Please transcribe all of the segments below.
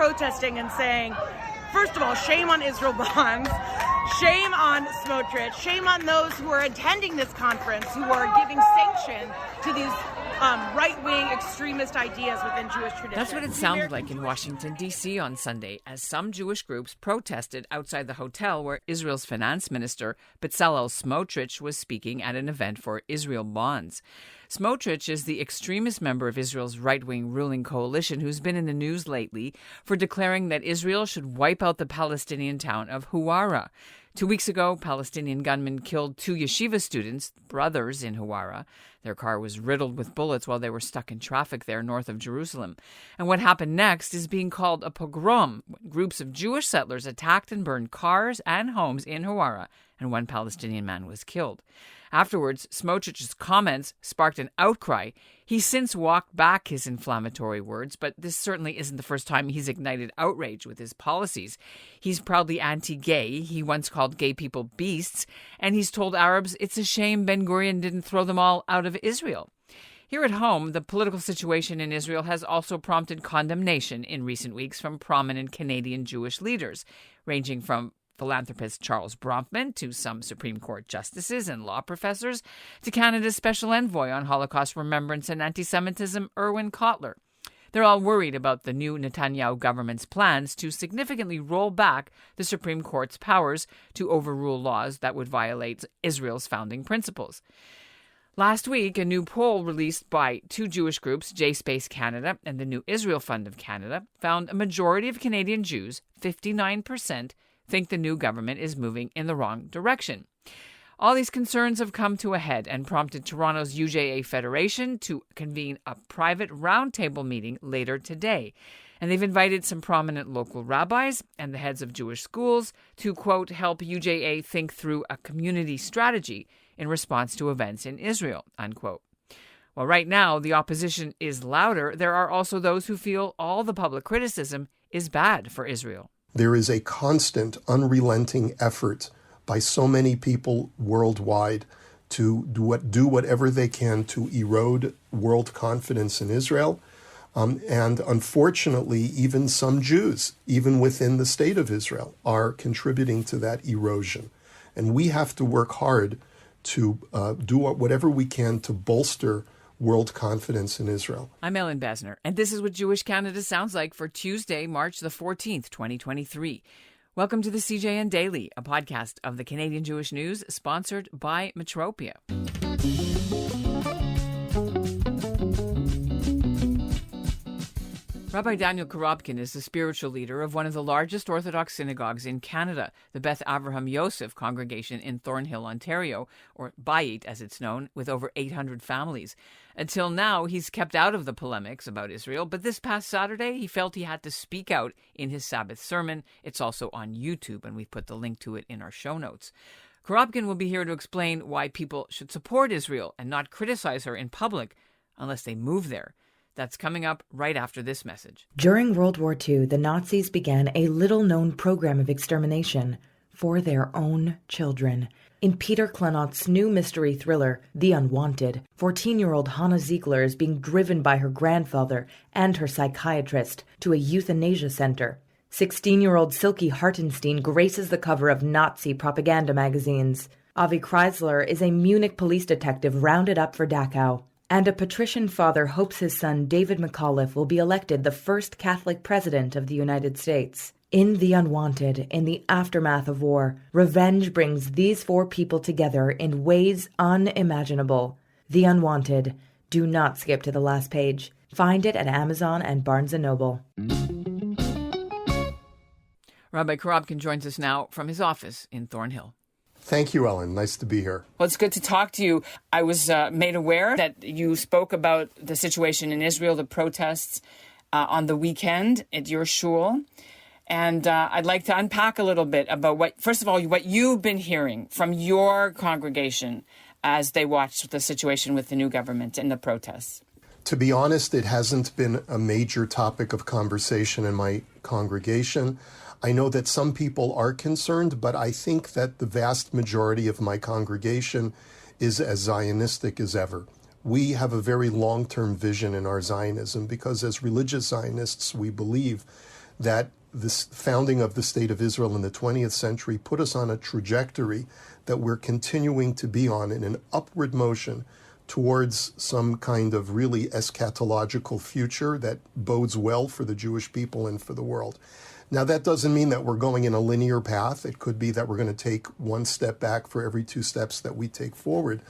protesting and saying, first of all, shame on Israel bonds, shame on Smotrich, shame on those who are attending this conference, who are giving sanction to these right-wing extremist ideas within Jewish tradition. That's what it sounded like in Washington, D.C. on Sunday as some Jewish groups protested outside the hotel where Israel's finance minister, Bezalel Smotrich, was speaking at an event for Israel Bonds. Smotrich is the extremist member of Israel's right-wing ruling coalition who's been in the news lately for declaring that Israel should wipe out the Palestinian town of Huwara. 2 weeks ago, Palestinian gunmen killed 2 yeshiva students, brothers in Huwara. Their car was riddled with bullets while they were stuck in traffic there north of Jerusalem. And what happened next is being called a pogrom, when groups of Jewish settlers attacked and burned cars and homes in Huwara, and 1 Palestinian man was killed. Afterwards, Smotrich's comments sparked an outcry. He's since walked back his inflammatory words, but this certainly isn't the first time he's ignited outrage with his policies. He's proudly anti-gay. He once called gay people beasts, and he's told Arabs it's a shame Ben-Gurion didn't throw them all out of Israel. Here at home, the political situation in Israel has also prompted condemnation in recent weeks from prominent Canadian Jewish leaders, ranging from philanthropist Charles Bronfman to some Supreme Court justices and law professors to Canada's Special Envoy on Holocaust Remembrance and Anti-Semitism, Erwin Kotler. They're all worried about the new Netanyahu government's plans to significantly roll back the Supreme Court's powers to overrule laws that would violate Israel's founding principles. Last week, a new poll released by 2 Jewish groups, J-Space Canada and the New Israel Fund of Canada, found a majority of Canadian Jews, 59%, think the new government is moving in the wrong direction. All these concerns have come to a head and prompted Toronto's UJA Federation to convene a private roundtable meeting later today. And they've invited some prominent local rabbis and the heads of Jewish schools to, quote, help UJA think through a community strategy in response to events in Israel, unquote. Well, right now, the opposition is louder. There are also those who feel all the public criticism is bad for Israel. There is a constant, unrelenting effort by so many people worldwide to do whatever they can to erode world confidence in Israel. And unfortunately, even some Jews, even within the state of Israel, are contributing to that erosion. And we have to work hard to do whatever we can to bolster world confidence in Israel. I'm Ellen Besner, and this is what Jewish Canada sounds like for Tuesday, March the 14th, 2023. Welcome to the CJN Daily, a podcast of the Canadian Jewish News, sponsored by Metropia. Rabbi Daniel Korobkin is the spiritual leader of one of the largest Orthodox synagogues in Canada, the Beth Avraham Yoseph congregation in Thornhill, Ontario, or BAYT as it's known, with over 800 families. Until now, he's kept out of the polemics about Israel, but this past Saturday, he felt he had to speak out in his Sabbath sermon. It's also on YouTube, and we've put the link to it in our show notes. Korobkin will be here to explain why people should support Israel and not criticize her in public unless they move there. That's coming up right after this message. During World War II, the Nazis began a little-known program of extermination for their own children. In Peter Klenott's new mystery thriller, The Unwanted, 14-year-old Hannah Ziegler is being driven by her grandfather and her psychiatrist to a euthanasia center. 16-year-old Silke Hartenstein graces the cover of Nazi propaganda magazines. Avi Kreisler is a Munich police detective rounded up for Dachau. And a patrician father hopes his son David McAuliffe will be elected the first Catholic president of the United States. In The Unwanted, in the aftermath of war, revenge brings these 4 people together in ways unimaginable. The Unwanted. Do not skip to the last page. Find it at Amazon and Barnes & Noble. Rabbi Korobkin joins us now from his office in Thornhill. Thank you, Ellen. Nice to be here. Well, it's good to talk to you. I was made aware that you spoke about the situation in Israel, the protests on the weekend at your shul. And I'd like to unpack a little bit about first of all, what you've been hearing from your congregation as they watched the situation with the new government and the protests. To be honest, it hasn't been a major topic of conversation in my congregation. I know that some people are concerned, but I think that the vast majority of my congregation is as Zionistic as ever. We have a very long-term vision in our Zionism because as religious Zionists, we believe that this founding of the State of Israel in the 20th century put us on a trajectory that we're continuing to be on in an upward motion towards some kind of really eschatological future that bodes well for the Jewish people and for the world. Now, that doesn't mean that we're going in a linear path. It could be that we're going to take one step back for every two steps that we take forward.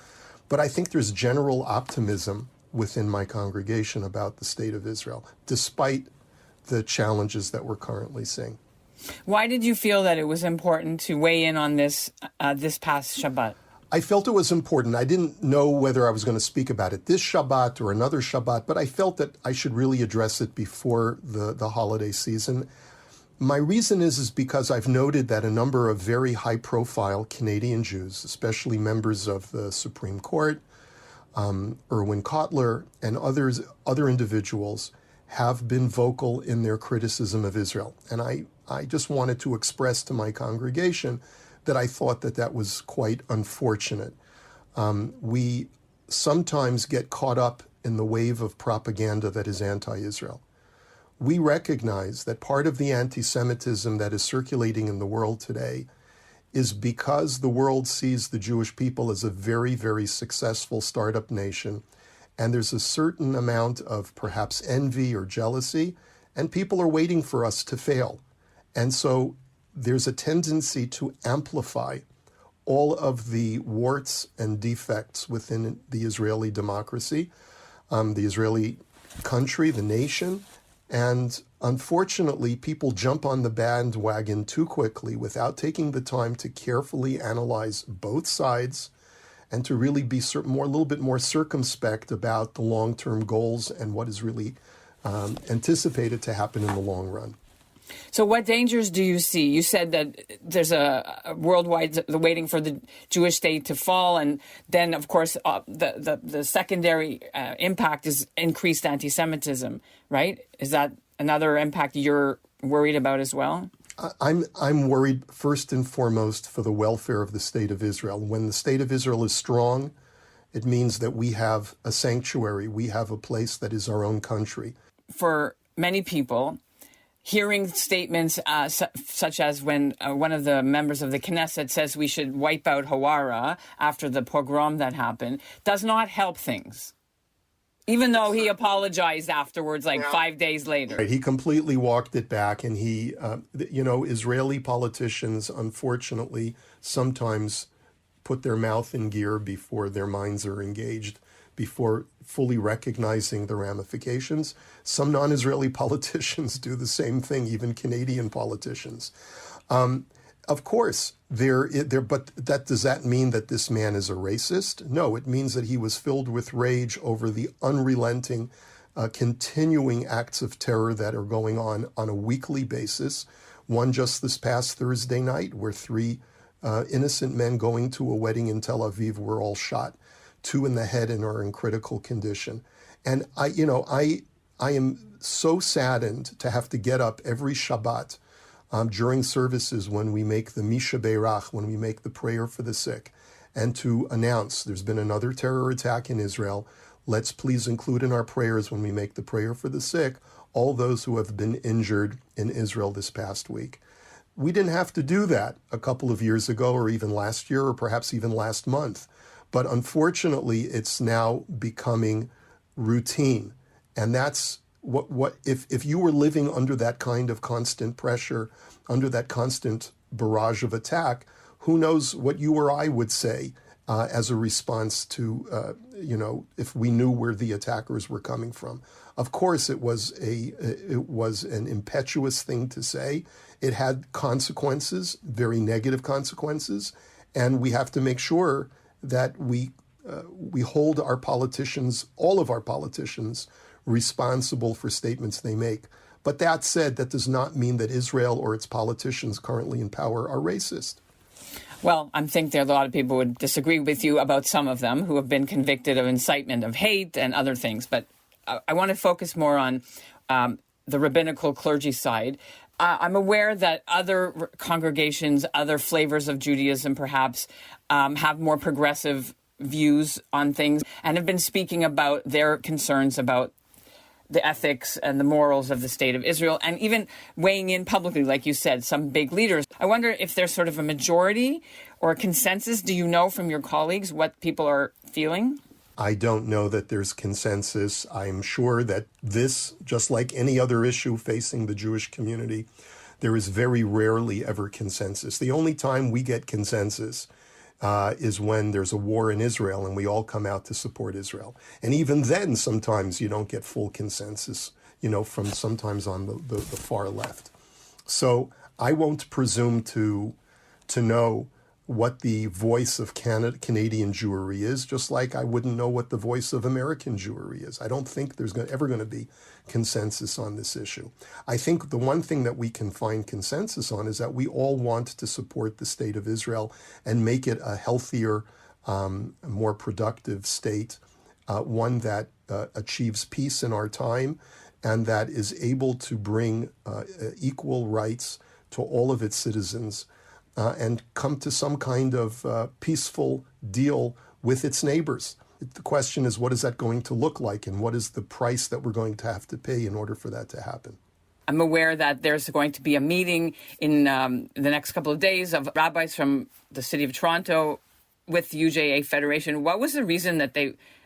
But I think there's general optimism within my congregation about the State of Israel, despite the challenges that we're currently seeing. Why did you feel that it was important to weigh in on this this past Shabbat? I felt it was important. I didn't know whether I was going to speak about it this Shabbat or another Shabbat, but I felt that I should really address it before the holiday season. My reason is because I've noted that a number of very high-profile Canadian Jews, especially members of the Supreme Court, Erwin Kotler, and other individuals, have been vocal in their criticism of Israel. And I just wanted to express to my congregation that I thought that was quite unfortunate. We sometimes get caught up in the wave of propaganda that is anti-Israel. We recognize that part of the anti-Semitism that is circulating in the world today is because the world sees the Jewish people as a very, very successful startup nation, and there's a certain amount of perhaps envy or jealousy, and people are waiting for us to fail. And so there's a tendency to amplify all of the warts and defects within the Israeli democracy, the Israeli country, the nation. And unfortunately, people jump on the bandwagon too quickly without taking the time to carefully analyze both sides and to really be a little bit more circumspect about the long-term goals and what is really anticipated to happen in the long run. So what dangers do you see? You said that there's a worldwide waiting for the Jewish state to fall, and then, of course, the secondary impact is increased anti-Semitism, right? Is that another impact you're worried about as well? I'm worried first and foremost for the welfare of the State of Israel. When the State of Israel is strong, it means that we have a sanctuary. We have a place that is our own country. For many people, hearing statements such as when one of the members of the Knesset says we should wipe out Hawara after the pogrom that happened does not help things, even though he apologized afterwards, 5 days later. Right. He completely walked it back, and Israeli politicians, unfortunately, sometimes put their mouth in gear before their minds are engaged, before fully recognizing the ramifications. Some non-Israeli politicians do the same thing, even Canadian politicians. Of course, but does that mean that this man is a racist? No, it means that he was filled with rage over the unrelenting, continuing acts of terror that are going on a weekly basis. One just this past Thursday night, where 3 innocent men going to a wedding in Tel Aviv were all shot. 2 in the head and are in critical condition. And I am so saddened to have to get up every Shabbat during services when we make the Misha Beirach, when we make the prayer for the sick, and to announce there's been another terror attack in Israel. Let's please include in our prayers when we make the prayer for the sick all those who have been injured in Israel this past week. We didn't have to do that a couple of years ago, or even last year, or perhaps even last month. But unfortunately, it's now becoming routine. And that's if you were living under that kind of constant pressure, under that constant barrage of attack, who knows what you or I would say as a response to, if we knew where the attackers were coming from. Of course, it was an impetuous thing to say. It had consequences, very negative consequences, and we have to make sure that we hold our politicians, all of our politicians, responsible for statements they make. But that said, that does not mean that Israel or its politicians currently in power are racist. Well, I think there are a lot of people who would disagree with you about some of them who have been convicted of incitement of hate and other things. But I want to focus more on the rabbinical clergy side. I'm aware that other congregations, other flavors of Judaism perhaps, have more progressive views on things and have been speaking about their concerns about the ethics and the morals of the state of Israel, and even weighing in publicly, like you said, some big leaders. I wonder if there's sort of a majority or a consensus. Do you know from your colleagues what people are feeling? I don't know that there's consensus. I'm sure that this, just like any other issue facing the Jewish community, there is very rarely ever consensus. The only time we get consensus is when there's a war in Israel and we all come out to support Israel. And even then, sometimes you don't get full consensus, from sometimes on the far left. So I won't presume to know what the voice of Canadian Jewry is, just like I wouldn't know what the voice of American Jewry is. I don't think there's ever going to be consensus on this issue. I think the one thing that we can find consensus on is that we all want to support the state of Israel and make it a healthier, more productive state, one that achieves peace in our time and that is able to bring equal rights to all of its citizens and come to some kind of peaceful deal with its neighbors. The question is, what is that going to look like, and what is the price that we're going to have to pay in order for that to happen? I'm aware that there's going to be a meeting in the next couple of days of rabbis from the city of Toronto with the UJA Federation. What was the reason that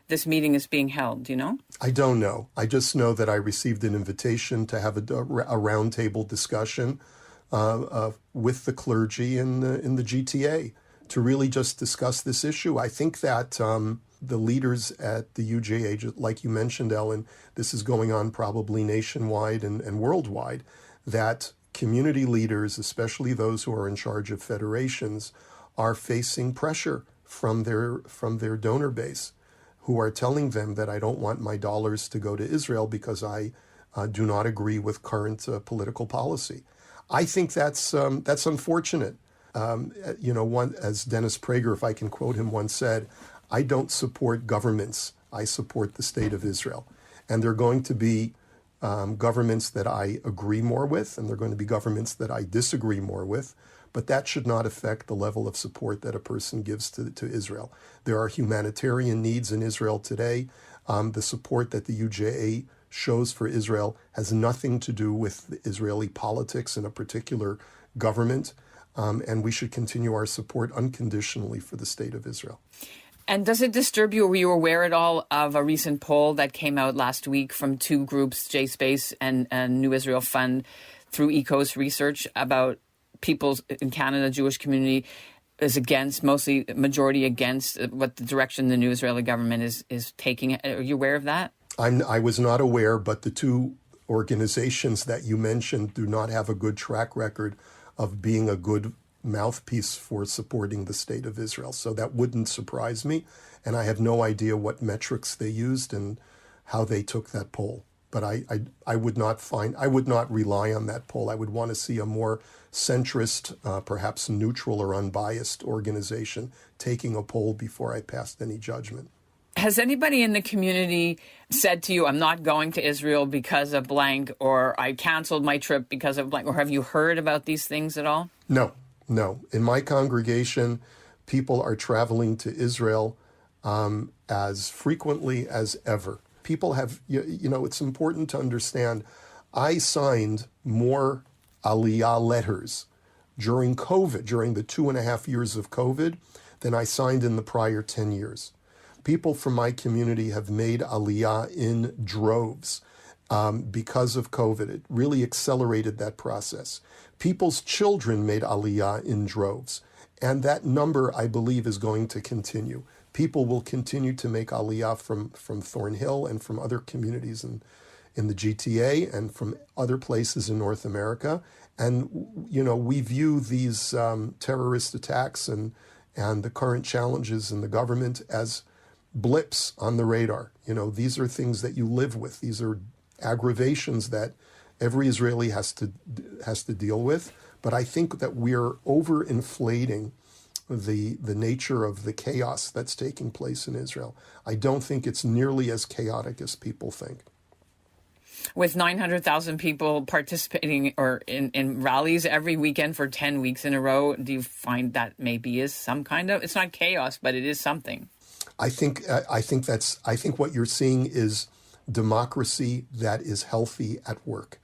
this meeting is being held? Do you know? I don't know. I just know that I received an invitation to have a roundtable discussion with the clergy in the GTA to really just discuss this issue. I think that the leaders at the UJA, like you mentioned, Ellen, this is going on probably nationwide and worldwide, that community leaders, especially those who are in charge of federations, are facing pressure from their donor base, who are telling them that I don't want my dollars to go to Israel because I do not agree with current political policy. I think that's unfortunate. As Dennis Prager, if I can quote him, once said, I don't support governments. I support the state of Israel. And there are going to be governments that I agree more with, and there are going to be governments that I disagree more with. But that should not affect the level of support that a person gives to Israel. There are humanitarian needs in Israel today. The support that the UJA shows for Israel has nothing to do with Israeli politics in a particular government, and we should continue our support unconditionally for the state of Israel. And does it disturb you? Were you aware at all of a recent poll that came out last week from two groups, JSpace and New Israel Fund, through ECOS Research, about people in Canada, Jewish community is against, mostly majority against what the direction the new Israeli government is taking? Are you aware of that? I was not aware, but the two organizations that you mentioned do not have a good track record of being a good mouthpiece for supporting the state of Israel. So that wouldn't surprise me. And I have no idea what metrics they used and how they took that poll. But I would not rely on that poll. I would want to see a more centrist, perhaps neutral or unbiased organization taking a poll before I passed any judgment. Has anybody in the community said to you, I'm not going to Israel because of blank, or I canceled my trip because of blank, or have you heard about these things at all? No. In my congregation, people are traveling to Israel as frequently as ever. People have, it's important to understand, I signed more Aliyah letters during COVID, during the 2.5 years of COVID, than I signed in the prior 10 years. People from my community have made Aliyah in droves because of COVID. It really accelerated that process. People's children made Aliyah in droves. And that number, I believe, is going to continue. People will continue to make Aliyah from Thornhill and from other communities in the GTA and from other places in North America. And, we view these terrorist attacks and the current challenges in the government as blips on the radar. These are things that you live with. These are aggravations that every Israeli has to deal with. But I think that we're overinflating the nature of the chaos that's taking place in Israel. I don't think it's nearly as chaotic as people think. With 900,000 people participating or in rallies every weekend for 10 weeks in a row, do you find that maybe is some kind of, it's not chaos, but it is something? I think what you're seeing is democracy that is healthy at work.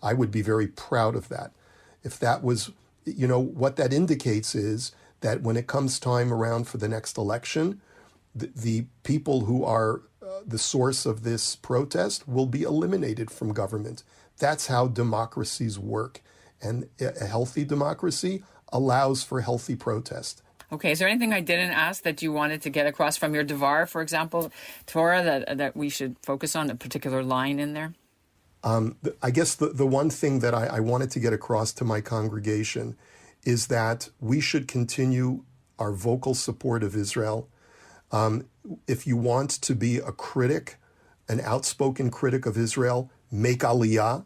I would be very proud of that. If that was, what that indicates is that when it comes time around for the next election, the people who are the source of this protest will be eliminated from government. That's how democracies work. And a healthy democracy allows for healthy protest. Okay, is there anything I didn't ask that you wanted to get across from your Devar, for example, Torah, that we should focus on, a particular line in there? I guess the one thing that I wanted to get across to my congregation is that we should continue our vocal support of Israel. If you want to be a critic, an outspoken critic of Israel, make aliyah.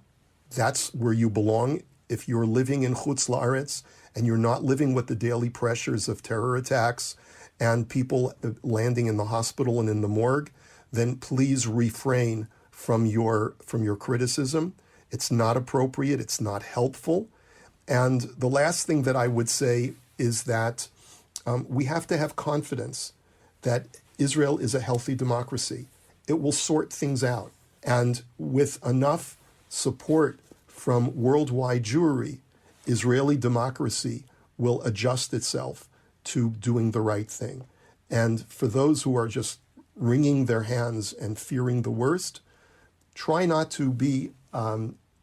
That's where you belong. If you're living in Chutz La'aretz and you're not living with the daily pressures of terror attacks and people landing in the hospital and in the morgue, then please refrain from your criticism. It's not appropriate. It's not helpful. And the last thing that I would say is that we have to have confidence that Israel is a healthy democracy. It will sort things out. And with enough support from worldwide Jewry, Israeli democracy will adjust itself to doing the right thing. And for those who are just wringing their hands and fearing the worst, try not to be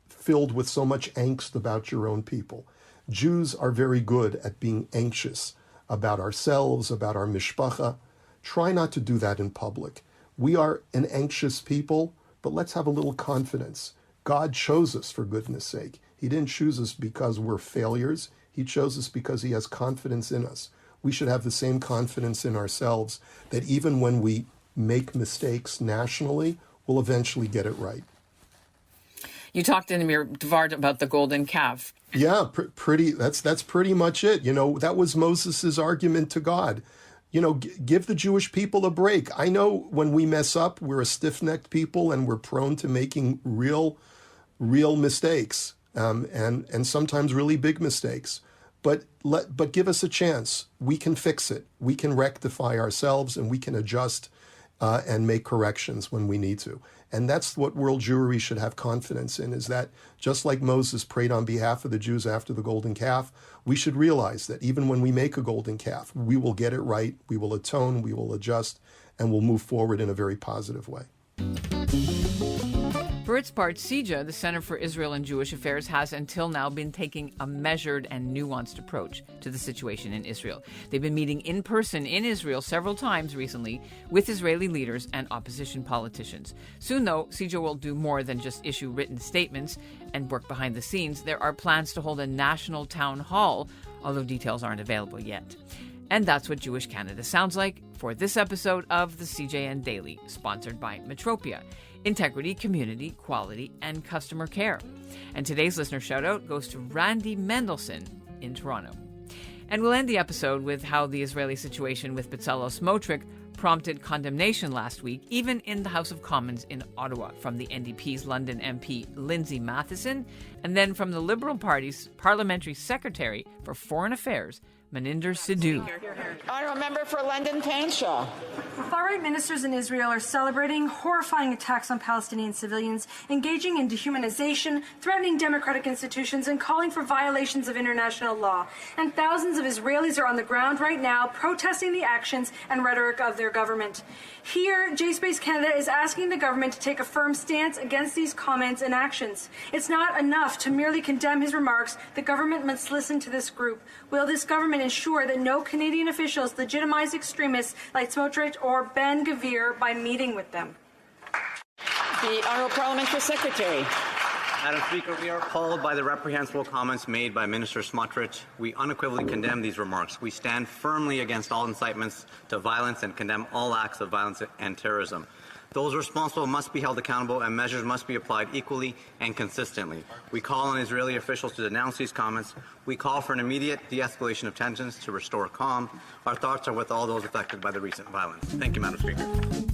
filled with so much angst about your own people. Jews are very good at being anxious about ourselves, about our mishpacha. Try not to do that in public. We are an anxious people, but let's have a little confidence. God chose us for goodness sake. He didn't choose us because we're failures. He chose us because he has confidence in us. We should have the same confidence in ourselves that even when we make mistakes nationally, we'll eventually get it right. You talked in your Devar about the golden calf. Yeah, that's pretty much it. That was Moses' argument to God. Give the Jewish people a break. I know when we mess up, we're a stiff-necked people and we're prone to making real mistakes, and sometimes really big mistakes. But give us a chance. We can fix it. We can rectify ourselves, and we can adjust and make corrections when we need to. And that's what world Jewry should have confidence in, is that just like Moses prayed on behalf of the Jews after the golden calf, we should realize that even when we make a golden calf, we will get it right, we will atone, we will adjust, and we'll move forward in a very positive way. For its part, CIJA, the Center for Israel and Jewish Affairs, has until now been taking a measured and nuanced approach to the situation in Israel. They've been meeting in person in Israel several times recently with Israeli leaders and opposition politicians. Soon, though, CIJA will do more than just issue written statements and work behind the scenes. There are plans to hold a national town hall, although details aren't available yet. And that's what Jewish Canada sounds like for this episode of the CJN Daily, sponsored by Metropia. Integrity, community, quality, and customer care. And today's listener shout-out goes to Randy Mendelson in Toronto. And we'll end the episode with how the Israeli situation with Bezalel Smotrich prompted condemnation last week, even in the House of Commons in Ottawa, from the NDP's London MP Lindsay Matheson, and then from the Liberal Party's Parliamentary Secretary for Foreign Affairs, Maninder Sidhu. Honourable Member for London Fanshawe. Far-right ministers in Israel are celebrating horrifying attacks on Palestinian civilians, engaging in dehumanization, threatening democratic institutions, and calling for violations of international law. And thousands of Israelis are on the ground right now protesting the actions and rhetoric of their government. Here, JSpace Canada is asking the government to take a firm stance against these comments and actions. It's not enough to merely condemn his remarks. The government must listen to this group. Will this government ensure that no Canadian officials legitimize extremists like Smotrich or Ben Gvir by meeting with them? The Honourable Parliamentary Secretary. Madam Speaker, we are appalled by the reprehensible comments made by Minister Smotrich. We unequivocally condemn these remarks. We stand firmly against all incitements to violence and condemn all acts of violence and terrorism. Those responsible must be held accountable and measures must be applied equally and consistently. We call on Israeli officials to denounce these comments. We call for an immediate de-escalation of tensions to restore calm. Our thoughts are with all those affected by the recent violence. Thank you, Madam Speaker.